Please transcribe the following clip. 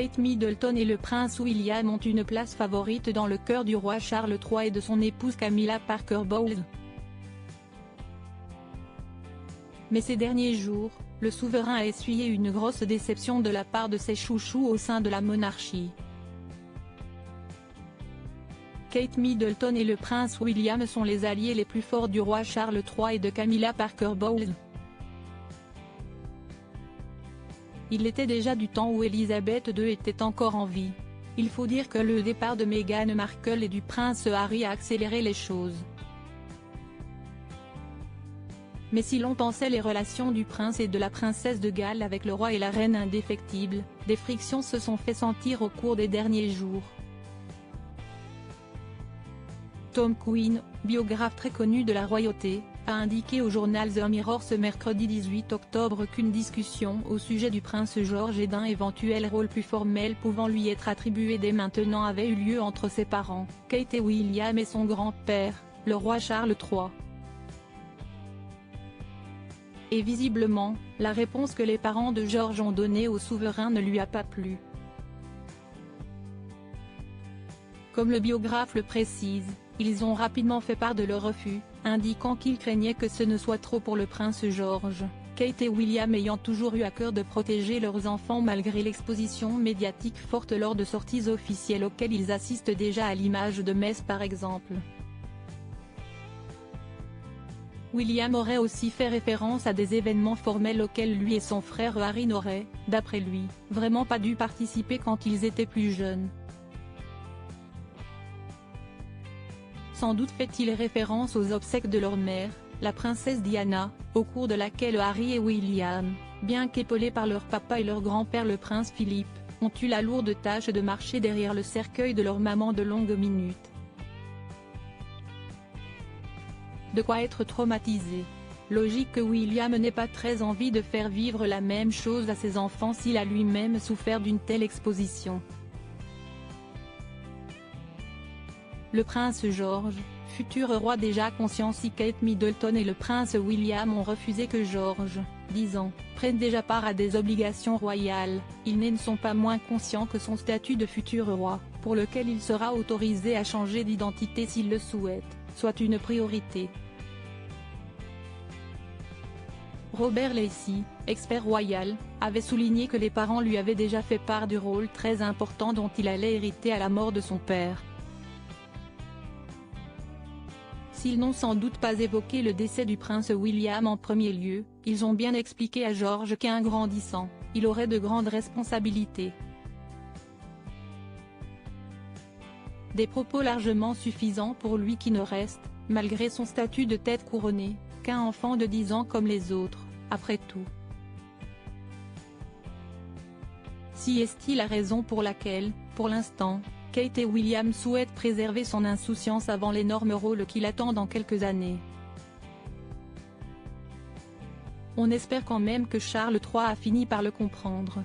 Kate Middleton et le prince William ont une place favorite dans le cœur du roi Charles III et de son épouse Camilla Parker Bowles. Mais ces derniers jours, le souverain a essuyé une grosse déception de la part de ses chouchous au sein de la monarchie. Kate Middleton et le prince William sont les alliés les plus forts du roi Charles III et de Camilla Parker Bowles. Il était déjà du temps où Elisabeth II était encore en vie. Il faut dire que le départ de Meghan Markle et du prince Harry a accéléré les choses. Mais si l'on pensait les relations du prince et de la princesse de Galles avec le roi et la reine indéfectibles, des frictions se sont fait sentir au cours des derniers jours. Tom Quinn, biographe très connu de la royauté, a indiqué au journal The Mirror ce mercredi 18 octobre qu'une discussion au sujet du prince George et d'un éventuel rôle plus formel pouvant lui être attribué dès maintenant avait eu lieu entre ses parents, Kate et William et son grand-père, le roi Charles III. Et visiblement, la réponse que les parents de George ont donnée au souverain ne lui a pas plu. Comme le biographe le précise, ils ont rapidement fait part de leur refus, indiquant qu'ils craignaient que ce ne soit trop pour le prince George, Kate et William ayant toujours eu à cœur de protéger leurs enfants malgré l'exposition médiatique forte lors de sorties officielles auxquelles ils assistent déjà à l'image de Metz par exemple. William aurait aussi fait référence à des événements formels auxquels lui et son frère Harry n'auraient, d'après lui, vraiment pas dû participer quand ils étaient plus jeunes. Sans doute fait-il référence aux obsèques de leur mère, la princesse Diana, au cours de laquelle Harry et William, bien qu'épaulés par leur papa et leur grand-père le prince Philippe, ont eu la lourde tâche de marcher derrière le cercueil de leur maman de longues minutes. De quoi être traumatisé. Logique que William n'ait pas très envie de faire vivre la même chose à ses enfants s'il a lui-même souffert d'une telle exposition. Le prince George, futur roi déjà conscient si Kate Middleton et le prince William ont refusé que George, 10 ans, prenne déjà part à des obligations royales, ils ne sont pas moins conscients que son statut de futur roi, pour lequel il sera autorisé à changer d'identité s'il le souhaite, soit une priorité. Robert Lacey, expert royal, avait souligné que les parents lui avaient déjà fait part du rôle très important dont il allait hériter à la mort de son père. S'ils n'ont sans doute pas évoqué le décès du prince William en premier lieu, ils ont bien expliqué à George qu'en grandissant, il aurait de grandes responsabilités. Des propos largement suffisants pour lui qui ne reste, malgré son statut de tête couronnée, qu'un enfant de 10 ans comme les autres, après tout. Si est-il la raison pour laquelle, pour l'instant, Kate et William souhaitent préserver son insouciance avant l'énorme rôle qui l'attend dans quelques années. On espère quand même que Charles III a fini par le comprendre.